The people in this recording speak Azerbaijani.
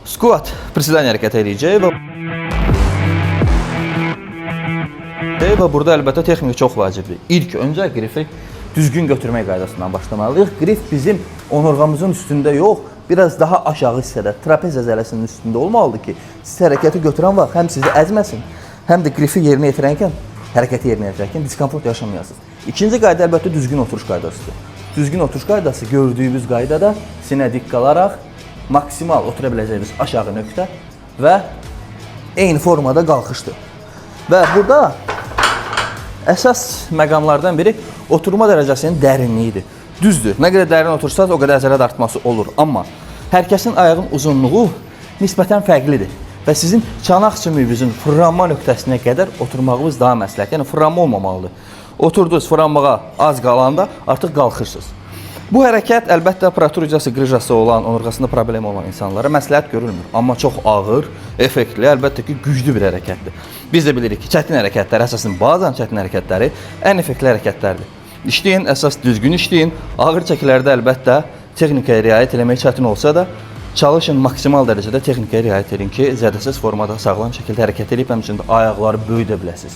Squat, prisilən hərəkət eləyəcək və burada əlbəttə texnika çox vacibdir. İlk öncə qrifi düzgün götürmək qaydasından başlamalıyıq. Qrif bizim onurğamızın üstündə yox, biraz daha aşağı hissədə, trapez əzələsinin üstündə olmalıdır ki, siz hərəkəti götürən vaxt həm sizi əzməsin, həm də qrifi yerinə yetirərkən, hərəkəti yerinə yetirərkən diskomfort yaşamayasınız. İkinci qayda əlbəttə düzgün oturuş qaydasıdır. Düzgün oturuş qaydası gördüyümüz qaydada sinə dik qalaraq maksimal otura biləcəyimiz aşağı nöqtə və eyni formada qalxışdır. Və burada əsas məqamlardan biri oturma dərəcəsinin dərinliyidir. Düzdür, nə qədər dərin otursanız o qədər əzələ artması olur. Amma hər kəsin ayağın uzunluğu nisbətən fərqlidir. Və sizin çanaq sümüyünüzün fırlanma nöqtəsinə qədər oturmağınız daha məsləhətdir. Yəni fırlanma olmamalıdır. Oturdunuz fırlanmağa az qalanda artıq qalxırsınız. Bu hərəkət əlbəttə protruziyası, qrıjası olan, onurğasında problem olan insanlara məsləhət görülmür. Amma çox ağır, effektli, əlbəttə ki, güclü bir hərəkətdir. Biz də bilirik ki, çətin hərəkətlər, əsasən bazən çətin hərəkətləri ən effektli hərəkətlərdir. İşləyin, əsas düzgün işləyin. Ağır çəkilərdə əlbəttə texnikaya riayət eləmək çətin olsa da, çalışın maksimal dərəcədə texnikaya riayət edin ki, zədəsiz formada sağlam şəkildə hərəkət edib həmçinin ayaqları böyüdə biləsiniz.